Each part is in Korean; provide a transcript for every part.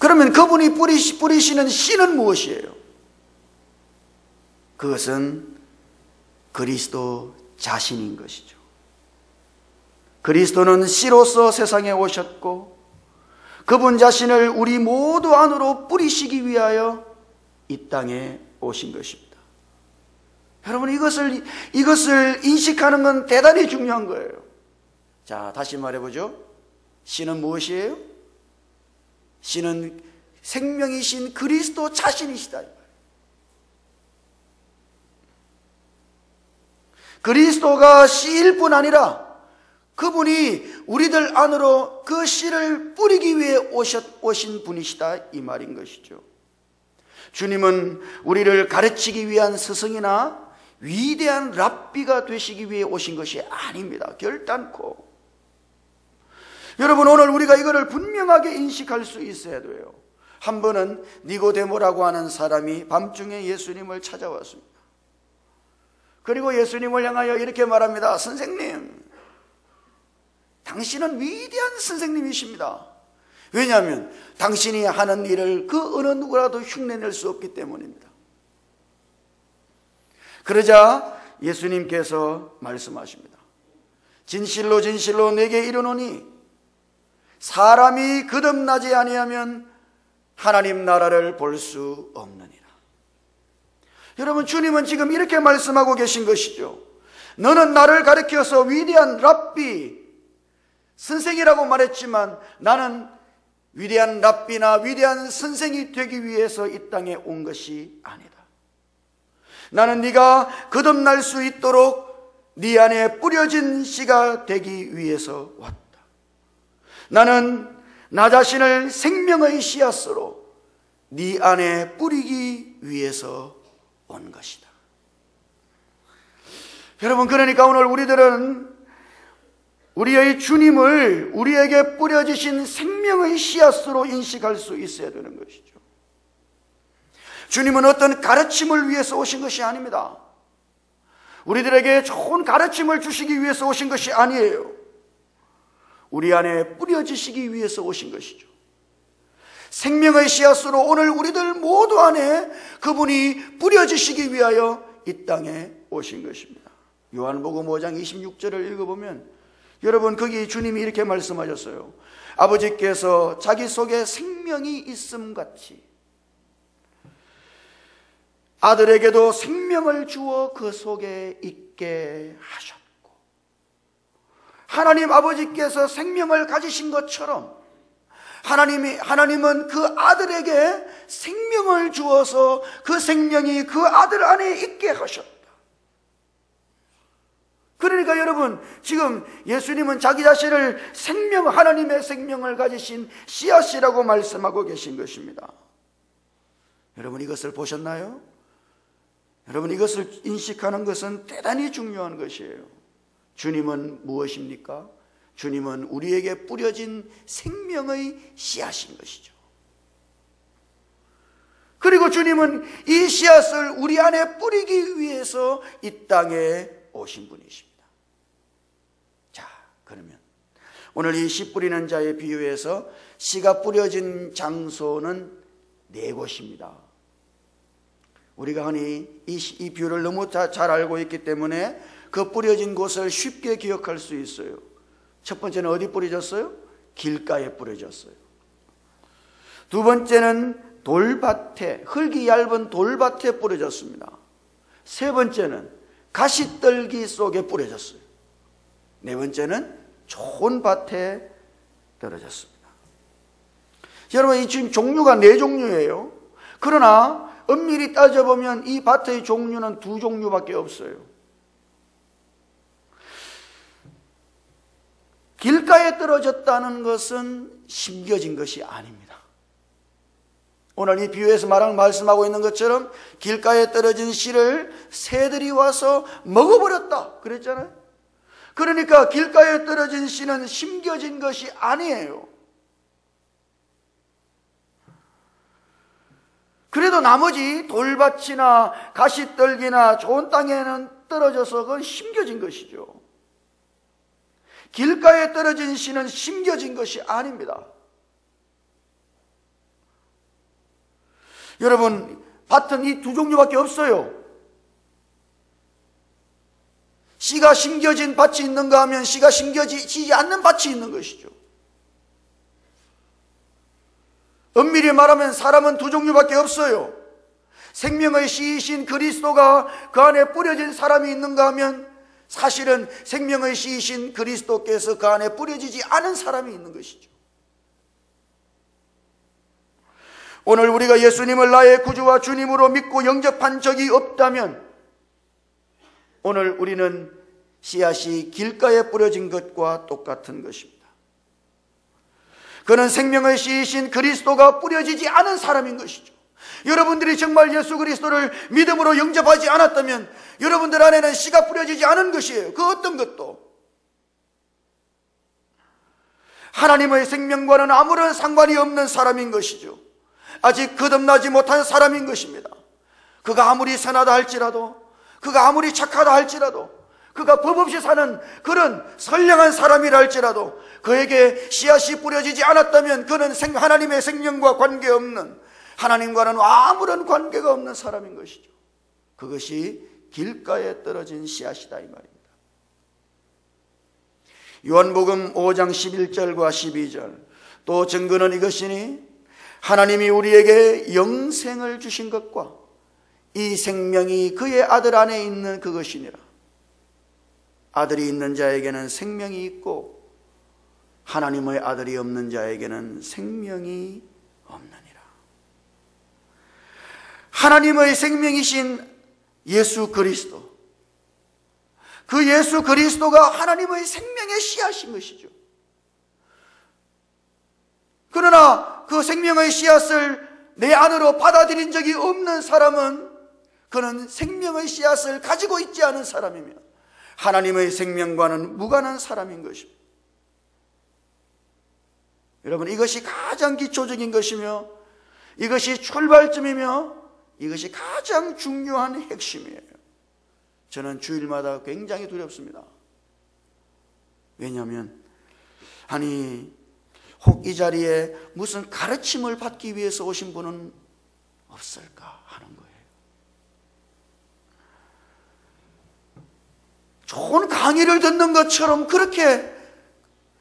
그러면 그분이 뿌리시는 씨는 무엇이에요? 그것은 그리스도 자신인 것이죠. 그리스도는 씨로서 세상에 오셨고 그분 자신을 우리 모두 안으로 뿌리시기 위하여 이 땅에 오신 것입니다. 여러분, 이것을 인식하는 건 대단히 중요한 거예요. 자, 다시 말해보죠. 씨는 무엇이에요? 씨는 생명이신 그리스도 자신이시다. 그리스도가 씨일 뿐 아니라 그분이 우리들 안으로 그 씨를 뿌리기 위해 오신 분이시다, 이 말인 것이죠. 주님은 우리를 가르치기 위한 스승이나 위대한 랍비가 되시기 위해 오신 것이 아닙니다. 결단코. 여러분, 오늘 우리가 이거를 분명하게 인식할 수 있어야 돼요. 한 번은 니고데모라고 하는 사람이 밤중에 예수님을 찾아왔습니다. 그리고 예수님을 향하여 이렇게 말합니다. 선생님, 당신은 위대한 선생님이십니다. 왜냐하면 당신이 하는 일을 그 어느 누구라도 흉내낼 수 없기 때문입니다. 그러자 예수님께서 말씀하십니다. 진실로 진실로 내게 이르노니 사람이 거듭나지 아니하면 하나님 나라를 볼 수 없느니라. 여러분, 주님은 지금 이렇게 말씀하고 계신 것이죠. 너는 나를 가르쳐서 위대한 랍비, 선생이라고 말했지만 나는 위대한 랍비나 위대한 선생이 되기 위해서 이 땅에 온 것이 아니다. 나는 네가 거듭날 수 있도록 네 안에 뿌려진 씨가 되기 위해서 왔다. 나는 나 자신을 생명의 씨앗으로 네 안에 뿌리기 위해서 온 것이다. 여러분, 그러니까 오늘 우리들은 우리의 주님을 우리에게 뿌려지신 생명의 씨앗으로 인식할 수 있어야 되는 것이죠. 주님은 어떤 가르침을 위해서 오신 것이 아닙니다. 우리들에게 좋은 가르침을 주시기 위해서 오신 것이 아니에요. 우리 안에 뿌려지시기 위해서 오신 것이죠. 생명의 씨앗으로 오늘 우리들 모두 안에 그분이 뿌려지시기 위하여 이 땅에 오신 것입니다. 요한복음 5장 26절을 읽어보면 여러분, 거기 주님이 이렇게 말씀하셨어요. 아버지께서 자기 속에 생명이 있음 같이 아들에게도 생명을 주어 그 속에 있게 하셨고, 하나님 아버지께서 생명을 가지신 것처럼 하나님은 그 아들에게 생명을 주어서 그 생명이 그 아들 안에 있게 하셨다. 그러니까 여러분, 지금 예수님은 자기 자신을 하나님의 생명을 가지신 씨앗이라고 말씀하고 계신 것입니다. 여러분, 이것을 보셨나요? 여러분, 이것을 인식하는 것은 대단히 중요한 것이에요. 주님은 무엇입니까? 주님은 우리에게 뿌려진 생명의 씨앗인 것이죠. 그리고 주님은 이 씨앗을 우리 안에 뿌리기 위해서 이 땅에 오신 분이십니다. 자, 그러면 오늘 이 씨 뿌리는 자의 비유에서 씨가 뿌려진 장소는 4곳입니다. 우리가 흔히 이 비유를 너무 잘 알고 있기 때문에 그 뿌려진 곳을 쉽게 기억할 수 있어요. 첫 번째는 어디 뿌려졌어요? 길가에 뿌려졌어요. 두 번째는 돌밭에, 흙이 얇은 돌밭에 뿌려졌습니다. 세 번째는 가시떨기 속에 뿌려졌어요. 네 번째는 좋은 밭에 떨어졌습니다. 여러분, 이 지금 종류가 4종류예요. 그러나 엄밀히 따져보면 이 밭의 종류는 2종류밖에 없어요. 길가에 떨어졌다는 것은 심겨진 것이 아닙니다. 오늘 이 비유에서 말씀하고 있는 것처럼 길가에 떨어진 씨를 새들이 와서 먹어버렸다 그랬잖아요. 그러니까 길가에 떨어진 씨는 심겨진 것이 아니에요. 그래도 나머지 돌밭이나 가시떨기나 좋은 땅에는 떨어져서 그건 심겨진 것이죠. 길가에 떨어진 씨는 심겨진 것이 아닙니다. 여러분, 밭은 이 두 종류밖에 없어요. 씨가 심겨진 밭이 있는가 하면 씨가 심겨지지 않는 밭이 있는 것이죠. 엄밀히 말하면 사람은 두 종류밖에 없어요. 생명의 씨이신 그리스도가 그 안에 뿌려진 사람이 있는가 하면 사실은 생명의 씨이신 그리스도께서 그 안에 뿌려지지 않은 사람이 있는 것이죠. 오늘 우리가 예수님을 나의 구주와 주님으로 믿고 영접한 적이 없다면 오늘 우리는 씨앗이 길가에 뿌려진 것과 똑같은 것입니다. 그는 생명의 씨이신 그리스도가 뿌려지지 않은 사람인 것이죠. 여러분들이 정말 예수 그리스도를 믿음으로 영접하지 않았다면 여러분들 안에는 씨가 뿌려지지 않은 것이에요. 그 어떤 것도. 하나님의 생명과는 아무런 상관이 없는 사람인 것이죠. 아직 거듭나지 못한 사람인 것입니다. 그가 아무리 선하다 할지라도, 그가 아무리 착하다 할지라도, 그가 법 없이 사는 그런 선량한 사람이라 할지라도 그에게 씨앗이 뿌려지지 않았다면 그는 하나님의 생명과 관계없는, 하나님과는 아무런 관계가 없는 사람인 것이죠. 그것이 길가에 떨어진 씨앗이다 이 말입니다. 요한복음 5장 11절과 12절, 또 증거는 이것이니 하나님이 우리에게 영생을 주신 것과 이 생명이 그의 아들 안에 있는 그것이니라. 아들이 있는 자에게는 생명이 있고 하나님의 아들이 없는 자에게는 생명이 없느니라. 하나님의 생명이신 예수 그리스도, 그 예수 그리스도가 하나님의 생명의 씨앗인 것이죠. 그러나 그 생명의 씨앗을 내 안으로 받아들인 적이 없는 사람은 그는 생명의 씨앗을 가지고 있지 않은 사람이며 하나님의 생명과는 무관한 사람인 것입니다. 여러분, 이것이 가장 기초적인 것이며 이것이 출발점이며 이것이 가장 중요한 핵심이에요. 저는 주일마다 굉장히 두렵습니다. 왜냐하면 혹 이 자리에 무슨 가르침을 받기 위해서 오신 분은 없을까 하는 거예요. 좋은 강의를 듣는 것처럼 그렇게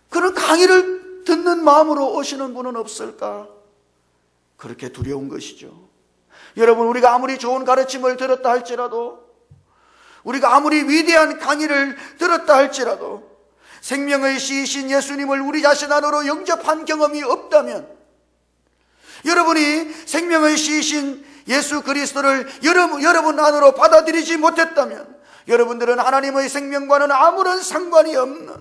그런 강의를 듣는 마음으로 오시는 분은 없을까? 그렇게 두려운 것이죠. 여러분, 우리가 아무리 좋은 가르침을 들었다 할지라도, 우리가 아무리 위대한 강의를 들었다 할지라도 생명의 씨이신 예수님을 우리 자신 안으로 영접한 경험이 없다면, 여러분이 생명의 씨이신 예수 그리스도를 여러분 안으로 받아들이지 못했다면 여러분들은 하나님의 생명과는 아무런 상관이 없는,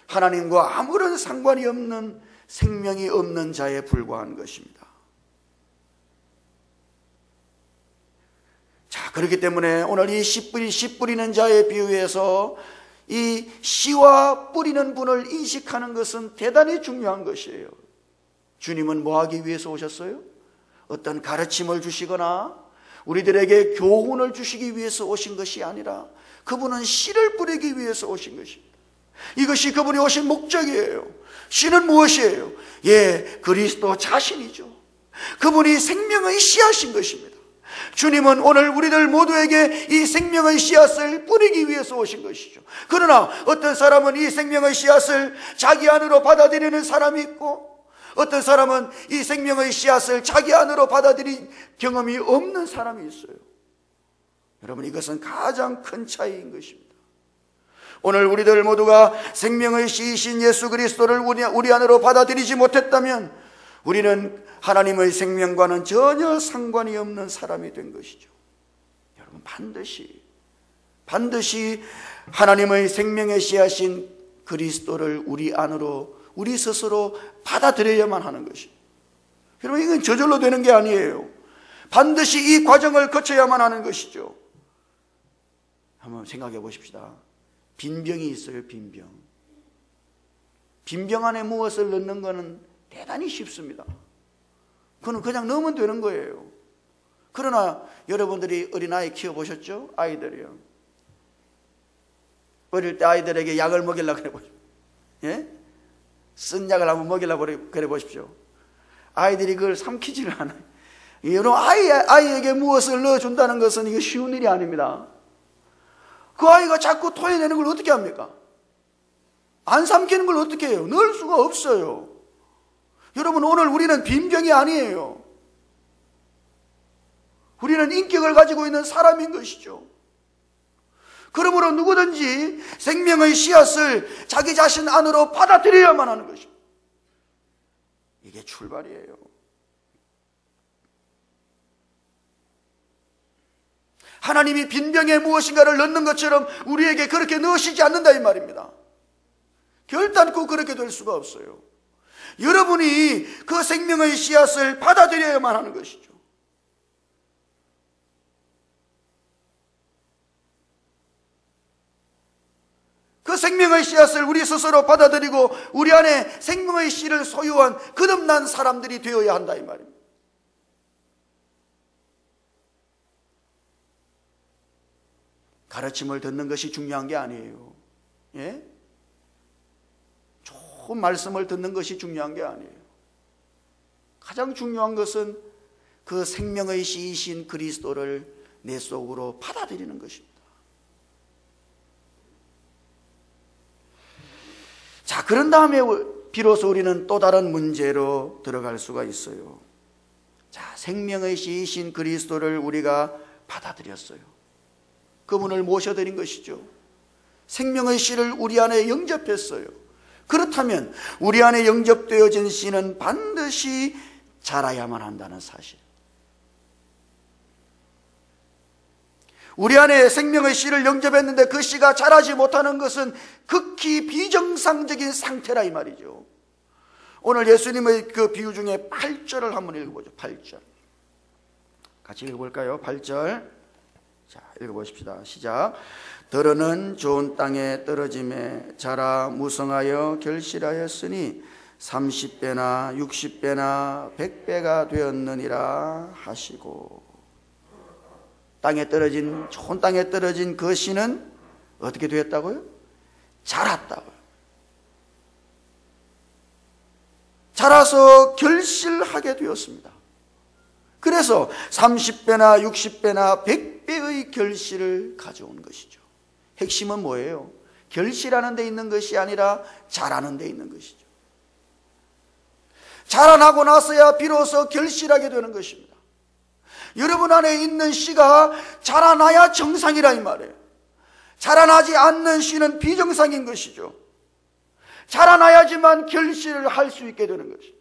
하나님과 아무런 상관이 없는 생명이 없는 자에 불과한 것입니다. 자, 그렇기 때문에 오늘 이 씨 뿌리는 자에 비유해서 이 씨와 뿌리는 분을 인식하는 것은 대단히 중요한 것이에요. 주님은 뭐 하기 위해서 오셨어요? 어떤 가르침을 주시거나 우리들에게 교훈을 주시기 위해서 오신 것이 아니라 그분은 씨를 뿌리기 위해서 오신 것입니다. 이것이 그분이 오신 목적이에요. 씨는 무엇이에요? 그리스도 자신이죠. 그분이 생명의 씨앗인 것입니다. 주님은 오늘 우리들 모두에게 이 생명의 씨앗을 뿌리기 위해서 오신 것이죠. 그러나 어떤 사람은 이 생명의 씨앗을 자기 안으로 받아들이는 사람이 있고 어떤 사람은 이 생명의 씨앗을 자기 안으로 받아들인 경험이 없는 사람이 있어요. 여러분, 이것은 가장 큰 차이인 것입니다. 오늘 우리들 모두가 생명의 씨이신 예수 그리스도를 우리 안으로 받아들이지 못했다면 우리는 하나님의 생명과는 전혀 상관이 없는 사람이 된 것이죠. 여러분, 반드시 하나님의 생명의 씨앗인 그리스도를 우리 안으로 우리 스스로 받아들여야만 하는 것입니다. 여러분, 이건 저절로 되는 게 아니에요. 반드시 이 과정을 거쳐야만 하는 것이죠. 한번 생각해 보십시다. 빈병이 있어요. 빈병 안에 무엇을 넣는 것은 대단히 쉽습니다. 그건 그냥 넣으면 되는 거예요. 그러나 여러분들이 어린아이 키워보셨죠? 아이들이요. 어릴 때 아이들에게 약을 먹이려고 그래 보십시오. 쓴 약을 한번 먹이려고 그래 보십시오. 아이들이 그걸 삼키지를 않아요. 여러분, 아이에게 무엇을 넣어준다는 것은 이게 쉬운 일이 아닙니다. 그 아이가 자꾸 토해내는 걸 어떻게 합니까? 안 삼키는 걸 어떻게 해요? 넣을 수가 없어요. 여러분, 오늘 우리는 빈병이 아니에요. 우리는 인격을 가지고 있는 사람인 것이죠. 그러므로 누구든지 생명의 씨앗을 자기 자신 안으로 받아들여야만 하는 것입니다. 이게 출발이에요. 하나님이 빈병에 무엇인가를 넣는 것처럼 우리에게 그렇게 넣으시지 않는다 이 말입니다. 결단코 그렇게 될 수가 없어요. 여러분이 그 생명의 씨앗을 받아들여야만 하는 것이죠. 그 생명의 씨앗을 우리 스스로 받아들이고 우리 안에 생명의 씨를 소유한 거듭난 사람들이 되어야 한다 이 말입니다. 가르침을 듣는 것이 중요한 게 아니에요. 예? 좋은 말씀을 듣는 것이 중요한 게 아니에요. 가장 중요한 것은 그 생명의 씨이신 그리스도를 내 속으로 받아들이는 것입니다. 자, 그런 다음에 비로소 우리는 또 다른 문제로 들어갈 수가 있어요. 자, 생명의 씨이신 그리스도를 우리가 받아들였어요. 그분을 모셔드린 것이죠. 생명의 씨를 우리 안에 영접했어요. 그렇다면 우리 안에 영접되어진 씨는 반드시 자라야만 한다는 사실. 우리 안에 생명의 씨를 영접했는데 그 씨가 자라지 못하는 것은 극히 비정상적인 상태라 이 말이죠. 오늘 예수님의 그 비유 중에 8절을 한번 읽어보죠. 8절 같이 읽어볼까요? 8절 자, 읽어보십시다. 시작. 더러는 좋은 땅에 떨어짐에 자라 무성하여 결실하였으니 30배나 60배나 100배가 되었느니라 하시고, 땅에 떨어진, 좋은 땅에 떨어진 그 씨는 어떻게 되었다고요? 자랐다고요. 자라서 결실하게 되었습니다. 그래서 30배나 60배나 100배의 결실을 가져온 것이죠. 핵심은 뭐예요? 결실하는 데 있는 것이 아니라 자라는 데 있는 것이죠. 자라나고 나서야 비로소 결실하게 되는 것입니다. 여러분 안에 있는 씨가 자라나야 정상이라 이 말이에요. 자라나지 않는 씨는 비정상인 것이죠. 자라나야지만 결실을 할 수 있게 되는 것이죠.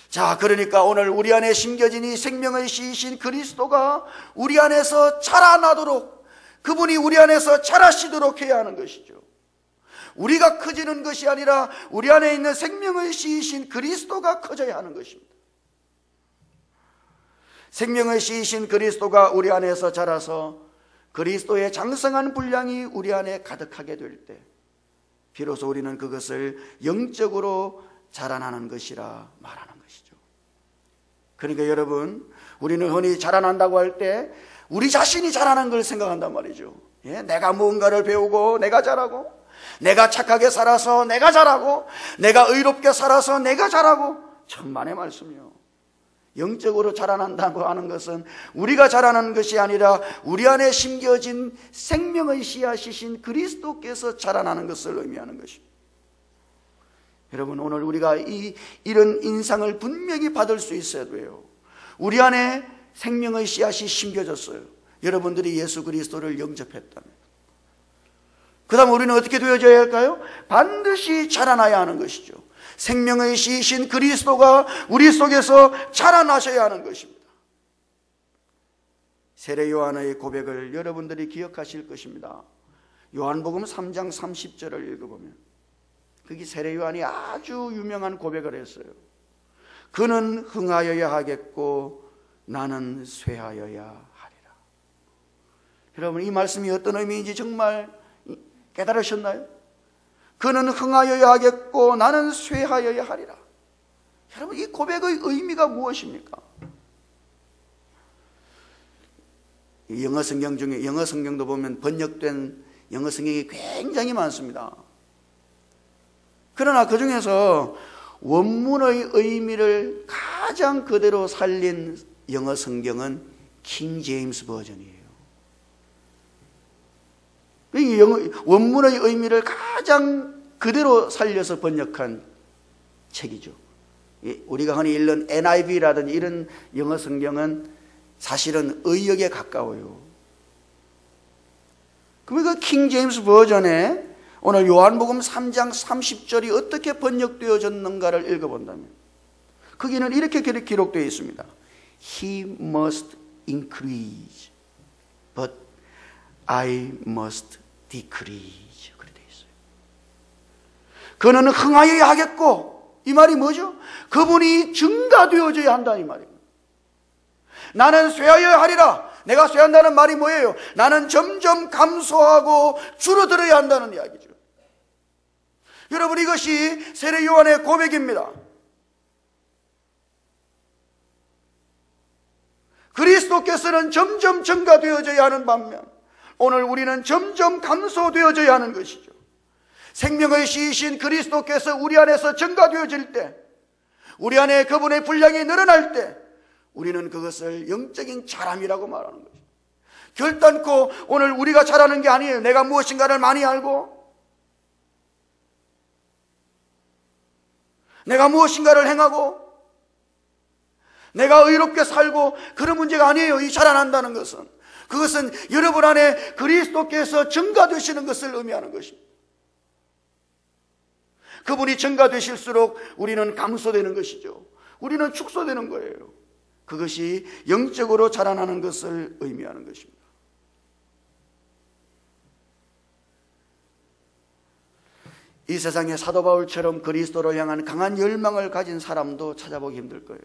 자, 그러니까 오늘 우리 안에 심겨진 이 생명의 씨이신 그리스도가 우리 안에서 자라나도록, 그분이 우리 안에서 자라시도록 해야 하는 것이죠. 우리가 커지는 것이 아니라 우리 안에 있는 생명의 씨이신 그리스도가 커져야 하는 것입니다. 생명의 씨이신 그리스도가 우리 안에서 자라서 그리스도의 장성한 분량이 우리 안에 가득하게 될 때 비로소 우리는 그것을 영적으로 자라나는 것이라 말하는 것이죠. 그러니까 여러분, 우리는 흔히 자라난다고 할 때 우리 자신이 자라는 걸 생각한단 말이죠. 예? 내가 무언가를 배우고 내가 자라고, 내가 착하게 살아서 내가 자라고, 내가 의롭게 살아서 내가 자라고. 천만의 말씀이요. 영적으로 자라난다고 하는 것은 우리가 자라는 것이 아니라 우리 안에 심겨진 생명의 씨앗이신 그리스도께서 자라나는 것을 의미하는 것입니다. 여러분, 오늘 우리가 이런 인상을 분명히 받을 수 있어야 돼요. 우리 안에 생명의 씨앗이 심겨졌어요. 여러분들이 예수 그리스도를 영접했다면. 그 다음 우리는 어떻게 되어져야 할까요? 반드시 자라나야 하는 것이죠. 생명의 씨이신 그리스도가 우리 속에서 자라나셔야 하는 것입니다. 세례 요한의 고백을 여러분들이 기억하실 것입니다. 요한복음 3장 30절을 읽어보면 거기 세례 요한이 아주 유명한 고백을 했어요. 그는 흥하여야 하겠고 나는 쇠하여야 하리라. 여러분, 이 말씀이 어떤 의미인지 정말 깨달으셨나요? 그는 흥하여야 하겠고 나는 쇠하여야 하리라. 여러분, 이 고백의 의미가 무엇입니까? 영어 성경 중에, 영어 성경도 보면 번역된 영어 성경이 굉장히 많습니다. 그러나 그 중에서 원문의 의미를 가장 그대로 살린 영어 성경은 킹 제임스 버전이에요. 원문의 의미를 가장 그대로 살려서 번역한 책이죠. 우리가 흔히 읽는 NIV라든지 이런 영어 성경은 사실은 의역에 가까워요. 그러면 그 킹 제임스 버전에 오늘 요한복음 3장 30절이 어떻게 번역되어졌는가를 읽어본다면 거기는 이렇게 기록되어 있습니다. He must increase, but I must decrease. 그렇게 되어 있어요. 그는 흥하여야 하겠고, 이 말이 뭐죠? 그분이 증가되어져야 한다 이 말입니다. 나는 쇠하여야 하리라. 내가 쇠한다는 말이 뭐예요? 나는 점점 감소하고 줄어들어야 한다는 이야기죠. 여러분, 이것이 세례 요한의 고백입니다. 그리스도께서는 점점 증가되어져야 하는 반면 오늘 우리는 점점 감소되어져야 하는 것이죠. 생명의 시이신 그리스도께서 우리 안에서 증가되어질 때, 우리 안에 그분의 분량이 늘어날 때 우리는 그것을 영적인 자람이라고 말하는 거죠. 결단코 오늘 우리가 잘하는 게 아니에요. 내가 무엇인가를 많이 알고 내가 무엇인가를 행하고 내가 의롭게 살고 그런 문제가 아니에요. 이 자라난다는 것은, 그것은 여러분 안에 그리스도께서 증가되시는 것을 의미하는 것입니다. 그분이 증가되실수록 우리는 감소되는 것이죠. 우리는 축소되는 거예요. 그것이 영적으로 자라나는 것을 의미하는 것입니다. 이 세상에 사도 바울처럼 그리스도를 향한 강한 열망을 가진 사람도 찾아보기 힘들 거예요.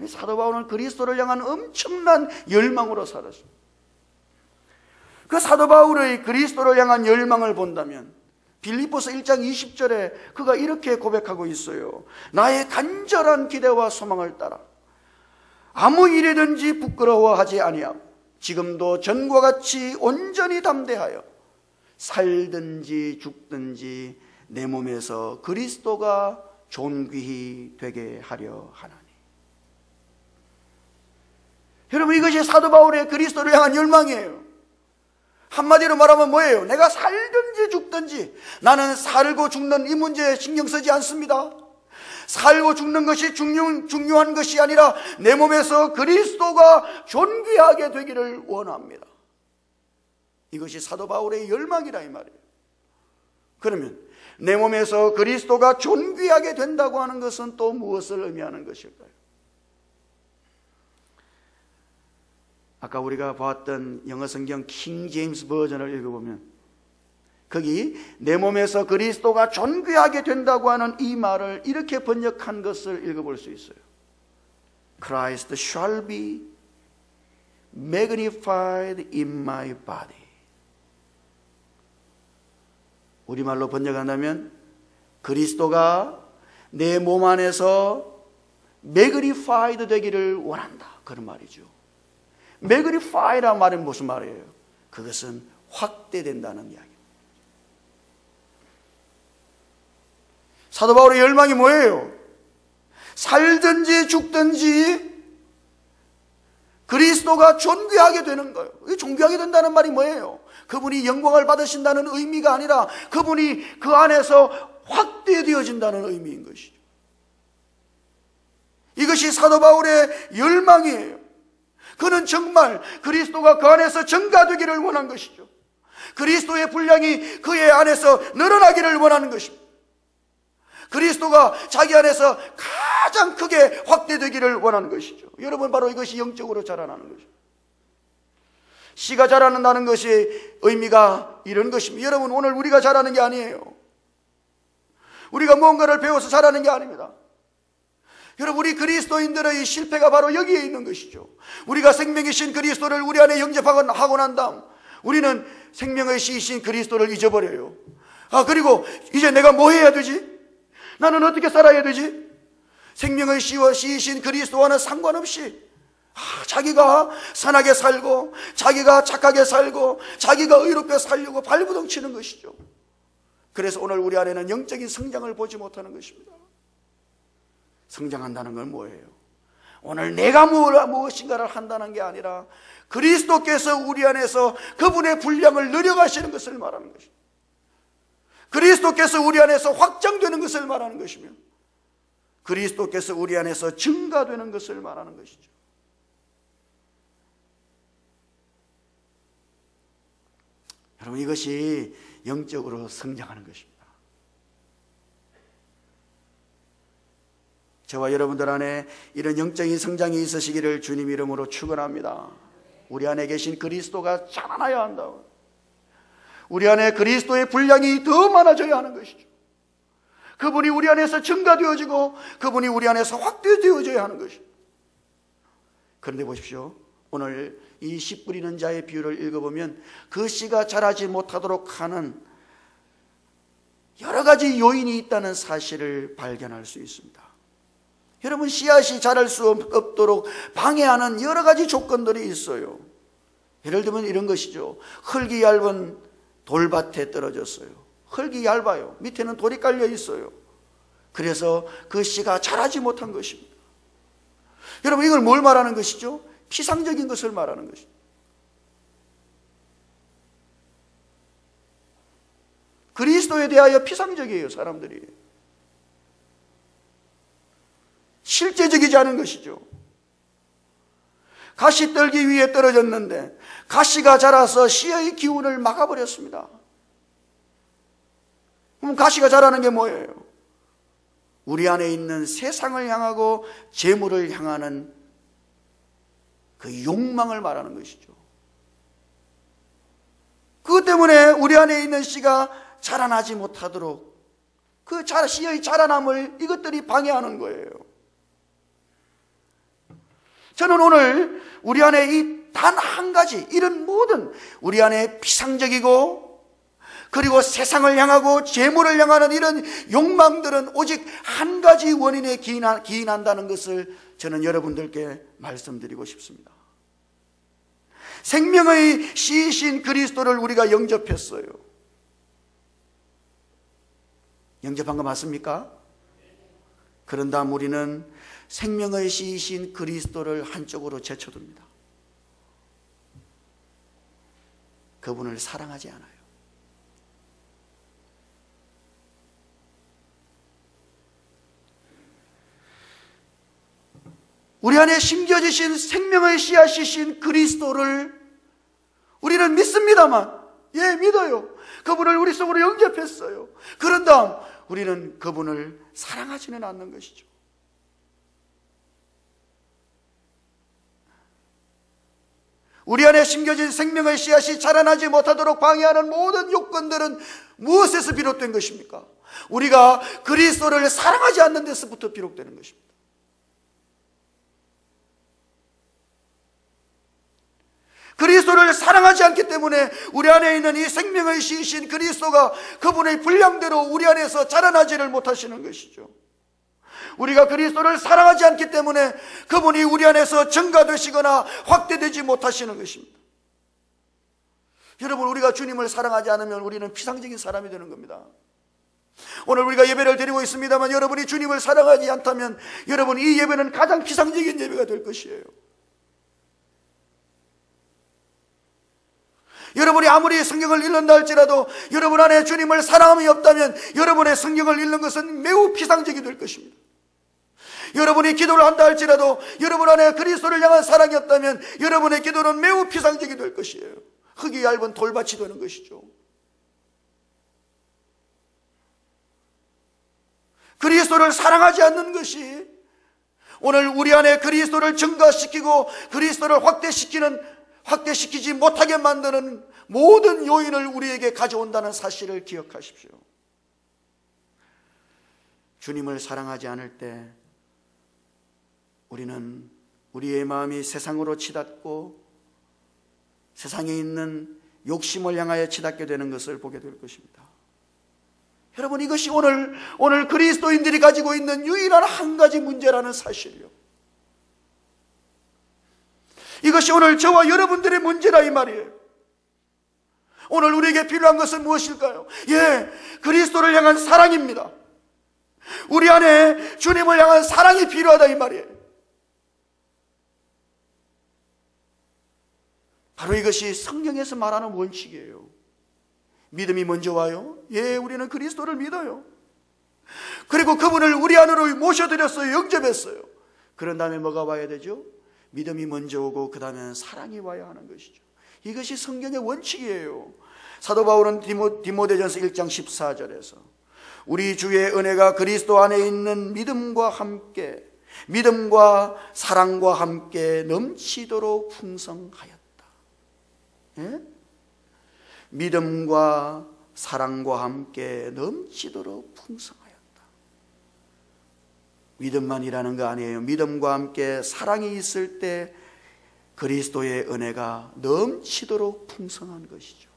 사도 바울은 그리스도를 향한 엄청난 열망으로 살았습니다. 그 사도 바울의 그리스도를 향한 열망을 본다면 빌립보서 1장 20절에 그가 이렇게 고백하고 있어요. 나의 간절한 기대와 소망을 따라 아무 일이든지 부끄러워하지 아니하고 지금도 전과 같이 온전히 담대하여 살든지 죽든지 내 몸에서 그리스도가 존귀히 되게 하려 하나니. 여러분, 이것이 사도 바울의 그리스도를 향한 열망이에요. 한마디로 말하면 뭐예요? 내가 살든지 죽든지 나는 살고 죽는 이 문제에 신경 쓰지 않습니다. 살고 죽는 것이 중요한 것이 아니라 내 몸에서 그리스도가 존귀하게 되기를 원합니다. 이것이 사도 바울의 열망이라 이 말이에요. 그러면 내 몸에서 그리스도가 존귀하게 된다고 하는 것은 또 무엇을 의미하는 것일까요? 아까 우리가 보았던 영어 성경 킹 제임스 버전을 읽어보면 거기 내 몸에서 그리스도가 존귀하게 된다고 하는 이 말을 이렇게 번역한 것을 읽어볼 수 있어요. Christ shall be magnified in my body. 우리말로 번역한다면 그리스도가 내 몸 안에서 magnified 되기를 원한다, 그런 말이죠. magnify라는 말은 무슨 말이에요? 그것은 확대된다는 이야기입니다. 사도 바울의 열망이 뭐예요? 살든지 죽든지 그리스도가 존귀하게 되는 거예요. 존귀하게 된다는 말이 뭐예요? 그분이 영광을 받으신다는 의미가 아니라 그분이 그 안에서 확대되어진다는 의미인 것이죠. 이것이 사도 바울의 열망이에요. 그는 정말 그리스도가 그 안에서 증가되기를 원한 것이죠. 그리스도의 분량이 그의 안에서 늘어나기를 원하는 것입니다. 그리스도가 자기 안에서 가장 크게 확대되기를 원하는 것이죠. 여러분, 바로 이것이 영적으로 자라나는 것이죠. 씨가 자라난다는 것이 의미가 이런 것입니다. 여러분, 오늘 우리가 자라는 게 아니에요. 우리가 뭔가를 배워서 자라는 게 아닙니다. 여러분, 우리 그리스도인들의 실패가 바로 여기에 있는 것이죠. 우리가 생명이신 그리스도를 우리 안에 영접하고 난 다음 우리는 생명의 씨이신 그리스도를 잊어버려요. 그리고 이제 내가 뭐 해야 되지? 나는 어떻게 살아야 되지? 생명의 씨이신 그리스도와는 상관없이 자기가 선하게 살고 자기가 착하게 살고 자기가 의롭게 살려고 발부둥치는 것이죠. 그래서 오늘 우리 안에는 영적인 성장을 보지 못하는 것입니다. 성장한다는 건 뭐예요? 오늘 내가 무엇인가를 한다는 게 아니라 그리스도께서 우리 안에서 그분의 분량을 늘려가시는 것을 말하는 것입니다. 그리스도께서 우리 안에서 확장되는 것을 말하는 것이며 그리스도께서 우리 안에서 증가되는 것을 말하는 것이죠. 여러분, 이것이 영적으로 성장하는 것입니다. 저와 여러분들 안에 이런 영적인 성장이 있으시기를 주님 이름으로 축원합니다. 우리 안에 계신 그리스도가 자라나야 한다. 우리 안에 그리스도의 분량이 더 많아져야 하는 것이죠. 그분이 우리 안에서 증가되어지고 그분이 우리 안에서 확대되어져야 하는 것이죠. 그런데 보십시오. 오늘 이 씨 뿌리는 자의 비유를 읽어보면 그 씨가 자라지 못하도록 하는 여러 가지 요인이 있다는 사실을 발견할 수 있습니다. 여러분, 씨앗이 자랄 수 없도록 방해하는 여러 가지 조건들이 있어요. 예를 들면 이런 것이죠. 흙이 얇은 돌밭에 떨어졌어요. 흙이 얇아요. 밑에는 돌이 깔려 있어요. 그래서 그 씨가 자라지 못한 것입니다. 여러분, 이걸 뭘 말하는 것이죠? 피상적인 것을 말하는 것입니다. 그리스도에 대하여 피상적이에요, 사람들이. 실제적이지 않은 것이죠. 가시떨기 위에 떨어졌는데 가시가 자라서 씨의 기운을 막아버렸습니다. 그럼 가시가 자라는 게 뭐예요? 우리 안에 있는 세상을 향하고 재물을 향하는 그 욕망을 말하는 것이죠. 그것 때문에 우리 안에 있는 씨가 자라나지 못하도록 그 씨의 자라남을 이것들이 방해하는 거예요. 저는 오늘 우리 안에 이 단 한 가지, 이런 모든 우리 안에 피상적이고 그리고 세상을 향하고 재물을 향하는 이런 욕망들은 오직 한 가지 원인에 기인한다는 것을 저는 여러분들께 말씀드리고 싶습니다. 생명의 씨이신 그리스도를 우리가 영접했어요. 영접한 거 맞습니까? 그런 다음 우리는 생명의 씨이신 그리스도를 한쪽으로 제쳐둡니다. 그분을 사랑하지 않아요. 우리 안에 심겨지신 생명의 씨앗이신 그리스도를 우리는 믿습니다만, 예, 믿어요. 그분을 우리 속으로 영접했어요. 그런 다음 우리는 그분을 사랑하지는 않는 것이죠. 우리 안에 심겨진 생명의 씨앗이 자라나지 못하도록 방해하는 모든 요건들은 무엇에서 비롯된 것입니까? 우리가 그리스도를 사랑하지 않는 데서부터 비롯되는 것입니다. 그리스도를 사랑하지 않기 때문에 우리 안에 있는 이 생명의 씨이신 그리스도가 그분의 분량대로 우리 안에서 자라나지를 못하시는 것이죠. 우리가 그리스도를 사랑하지 않기 때문에 그분이 우리 안에서 증가되시거나 확대되지 못하시는 것입니다. 여러분, 우리가 주님을 사랑하지 않으면 우리는 피상적인 사람이 되는 겁니다. 오늘 우리가 예배를 드리고 있습니다만 여러분이 주님을 사랑하지 않다면 여러분, 이 예배는 가장 피상적인 예배가 될 것이에요. 여러분이 아무리 성경을 읽는다 할지라도 여러분 안에 주님을 사랑함이 없다면 여러분의 성경을 읽는 것은 매우 피상적이 될 것입니다. 여러분이 기도를 한다 할지라도 여러분 안에 그리스도를 향한 사랑이 없다면 여러분의 기도는 매우 피상적이 될 것이에요. 흙이 얇은 돌밭이 되는 것이죠. 그리스도를 사랑하지 않는 것이 오늘 우리 안에 그리스도를 증가시키고 그리스도를 확대시키지 못하게 만드는 모든 요인을 우리에게 가져온다는 사실을 기억하십시오. 주님을 사랑하지 않을 때 우리는 우리의 마음이 세상으로 치닫고 세상에 있는 욕심을 향하여 치닫게 되는 것을 보게 될 것입니다. 여러분, 이것이 오늘 그리스도인들이 가지고 있는 유일한 한 가지 문제라는 사실이요. 이것이 오늘 저와 여러분들의 문제라 이 말이에요. 오늘 우리에게 필요한 것은 무엇일까요? 예, 그리스도를 향한 사랑입니다. 우리 안에 주님을 향한 사랑이 필요하다 이 말이에요. 바로 이것이 성경에서 말하는 원칙이에요. 믿음이 먼저 와요. 예, 우리는 그리스도를 믿어요. 그리고 그분을 우리 안으로 모셔드렸어요. 영접했어요. 그런 다음에 뭐가 와야 되죠? 믿음이 먼저 오고 그 다음에는 사랑이 와야 하는 것이죠. 이것이 성경의 원칙이에요. 사도 바울은 디모데전서 1장 14절에서 우리 주의 은혜가 그리스도 안에 있는 믿음과 사랑과 함께 넘치도록 풍성하였다. 예? 믿음과 사랑과 함께 넘치도록 풍성하였다. 믿음만이라는 거 아니에요. 믿음과 함께 사랑이 있을 때 그리스도의 은혜가 넘치도록 풍성한 것이죠.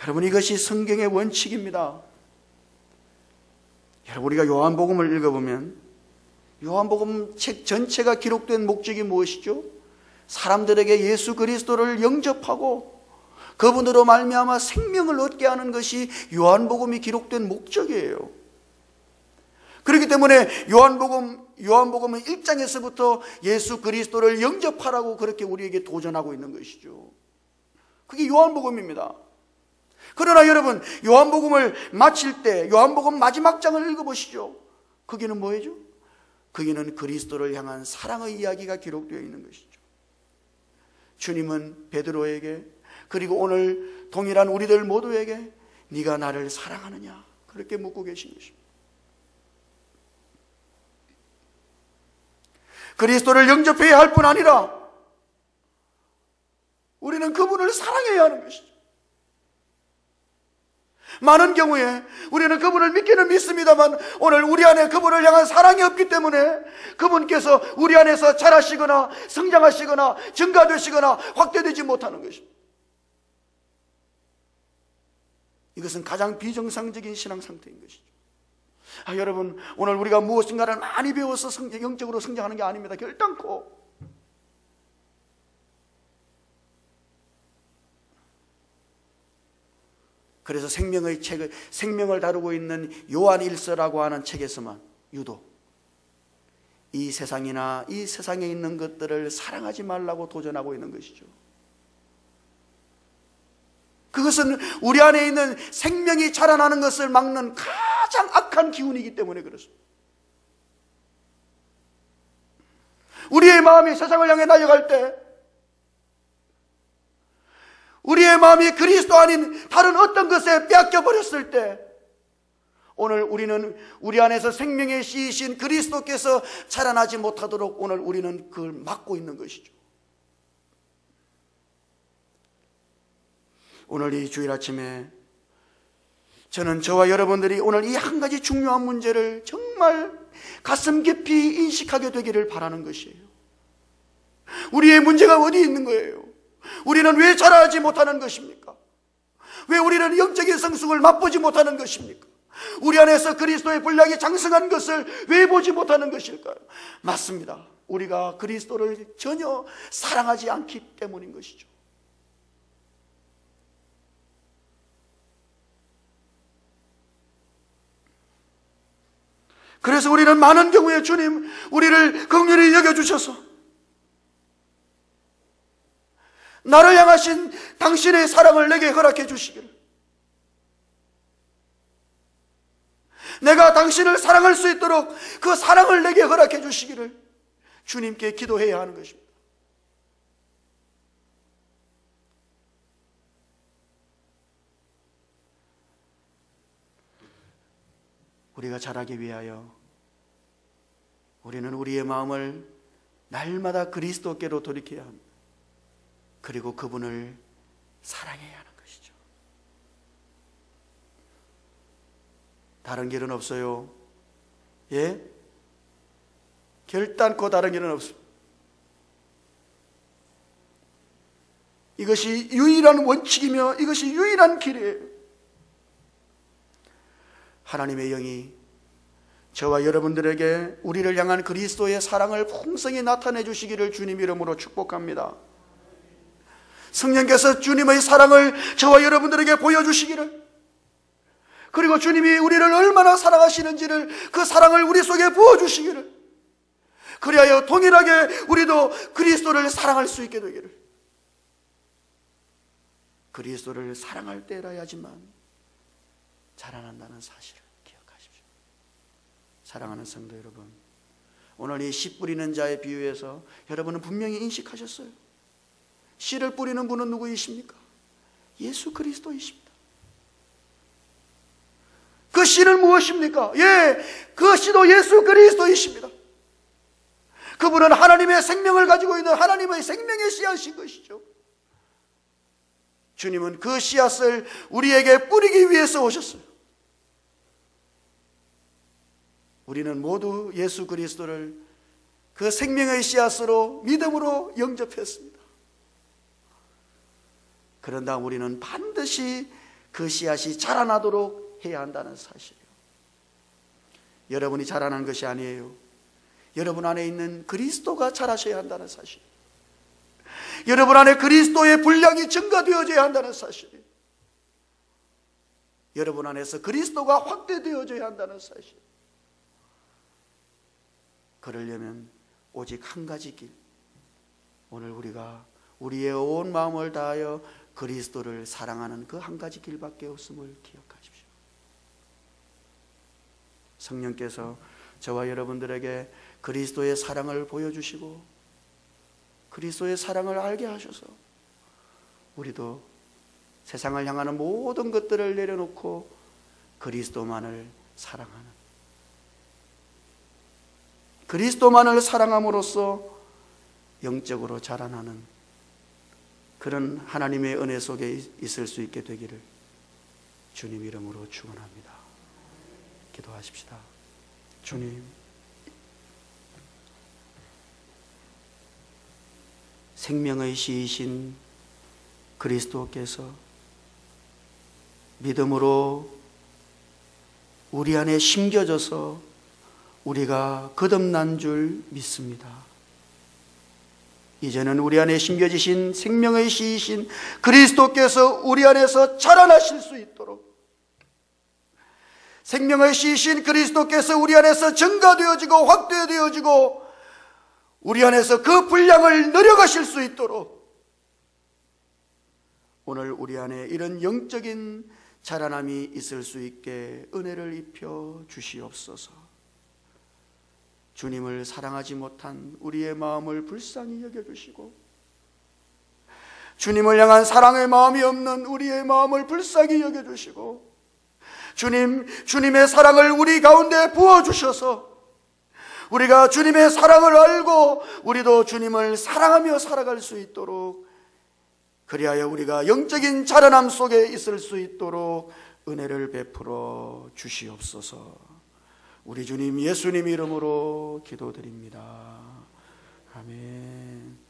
여러분, 이것이 성경의 원칙입니다. 여러분, 우리가 요한복음을 읽어보면 요한복음 책 전체가 기록된 목적이 무엇이죠? 사람들에게 예수 그리스도를 영접하고 그분으로 말미암아 생명을 얻게 하는 것이 요한복음이 기록된 목적이에요. 그렇기 때문에 요한복음은 1장에서부터 예수 그리스도를 영접하라고 그렇게 우리에게 도전하고 있는 것이죠. 그게 요한복음입니다. 그러나 여러분, 요한복음을 마칠 때 요한복음 마지막 장을 읽어보시죠. 거기는 뭐예요? 거기는 그리스도를 향한 사랑의 이야기가 기록되어 있는 것이죠. 주님은 베드로에게, 그리고 오늘 동일한 우리들 모두에게 네가 나를 사랑하느냐 그렇게 묻고 계신 것입니다. 그리스도를 영접해야 할 뿐 아니라 우리는 그분을 사랑해야 하는 것이죠. 많은 경우에 우리는 그분을 믿기는 믿습니다만 오늘 우리 안에 그분을 향한 사랑이 없기 때문에 그분께서 우리 안에서 자라시거나 성장하시거나 증가되시거나 확대되지 못하는 것입니다. 이것은 가장 비정상적인 신앙 상태인 것이죠. 여러분, 오늘 우리가 무엇인가를 많이 배워서 영적으로 성장하는 게 아닙니다. 결단코. 그래서 생명을 다루고 있는 요한일서라고 하는 책에서만 유독 이 세상이나 이 세상에 있는 것들을 사랑하지 말라고 도전하고 있는 것이죠. 그것은 우리 안에 있는 생명이 자라나는 것을 막는 가장 악한 기운이기 때문에 그렇습니다. 우리의 마음이 세상을 향해 달려갈 때, 우리의 마음이 그리스도 아닌 다른 어떤 것에 빼앗겨 버렸을 때, 오늘 우리는 우리 안에서 생명의 씨이신 그리스도께서 자라나지 못하도록 오늘 우리는 그걸 막고 있는 것이죠. 오늘 이 주일 아침에 저는 저와 여러분들이 오늘 이 한 가지 중요한 문제를 정말 가슴 깊이 인식하게 되기를 바라는 것이에요. 우리의 문제가 어디 있는 거예요? 우리는 왜 자라지 못하는 것입니까? 왜 우리는 영적인 성숙을 맛보지 못하는 것입니까? 우리 안에서 그리스도의 분량이 장성한 것을 왜 보지 못하는 것일까요? 맞습니다. 우리가 그리스도를 전혀 사랑하지 않기 때문인 것이죠. 그래서 우리는 많은 경우에 주님, 우리를 긍휼히 여겨주셔서 나를 향하신 당신의 사랑을 내게 허락해 주시기를, 내가 당신을 사랑할 수 있도록 그 사랑을 내게 허락해 주시기를 주님께 기도해야 하는 것입니다. 우리가 자라기 위하여 우리는 우리의 마음을 날마다 그리스도께로 돌이켜야 합니다. 그리고 그분을 사랑해야 하는 것이죠. 다른 길은 없어요. 예? 결단코 다른 길은 없습니다. 이것이 유일한 원칙이며 이것이 유일한 길이에요. 하나님의 영이 저와 여러분들에게 우리를 향한 그리스도의 사랑을 풍성히 나타내 주시기를 주님 이름으로 축복합니다. 성령께서 주님의 사랑을 저와 여러분들에게 보여주시기를, 그리고 주님이 우리를 얼마나 사랑하시는지를, 그 사랑을 우리 속에 부어주시기를, 그리하여 동일하게 우리도 그리스도를 사랑할 수 있게 되기를. 그리스도를 사랑할 때라야지만 자라난다는 사실을 기억하십시오. 사랑하는 성도 여러분, 오늘 이 씨 뿌리는 자의 비유에서 여러분은 분명히 인식하셨어요. 씨를 뿌리는 분은 누구이십니까? 예수 그리스도이십니다. 그 씨는 무엇입니까? 그 씨도 예수 그리스도이십니다. 그분은 하나님의 생명을 가지고 있는 하나님의 생명의 씨앗인 것이죠. 주님은 그 씨앗을 우리에게 뿌리기 위해서 오셨어요. 우리는 모두 예수 그리스도를 그 생명의 씨앗으로 믿음으로 영접했습니다. 그런 다음 우리는 반드시 그 씨앗이 자라나도록 해야 한다는 사실이에요. 여러분이 자라난 것이 아니에요. 여러분 안에 있는 그리스도가 자라셔야 한다는 사실, 여러분 안에 그리스도의 분량이 증가되어져야 한다는 사실, 여러분 안에서 그리스도가 확대되어져야 한다는 사실. 그러려면 오직 한 가지 길, 오늘 우리가 우리의 온 마음을 다하여 그리스도를 사랑하는 그 한 가지 길밖에 없음을 기억하십시오. 성령께서 저와 여러분들에게 그리스도의 사랑을 보여주시고 그리스도의 사랑을 알게 하셔서 우리도 세상을 향하는 모든 것들을 내려놓고 그리스도만을 사랑하는, 그리스도만을 사랑함으로써 영적으로 자라나는 그런 하나님의 은혜 속에 있을 수 있게 되기를 주님 이름으로 축원합니다. 기도하십시다. 주님, 생명의 씨이신 그리스도께서 믿음으로 우리 안에 심겨져서 우리가 거듭난 줄 믿습니다. 이제는 우리 안에 심겨지신 생명의 씨이신 그리스도께서 우리 안에서 자라나실 수 있도록, 생명의 씨이신 그리스도께서 우리 안에서 증가되어지고 확대되어지고 우리 안에서 그 분량을 늘려가실 수 있도록 오늘 우리 안에 이런 영적인 자라남이 있을 수 있게 은혜를 입혀 주시옵소서. 주님을 사랑하지 못한 우리의 마음을 불쌍히 여겨주시고 주님을 향한 사랑의 마음이 없는 우리의 마음을 불쌍히 여겨주시고 주님의 사랑을 우리 가운데 부어주셔서 우리가 주님의 사랑을 알고 우리도 주님을 사랑하며 살아갈 수 있도록, 그리하여 우리가 영적인 자라남 속에 있을 수 있도록 은혜를 베풀어 주시옵소서. 우리 주님 예수님 이름으로 기도드립니다. 아멘.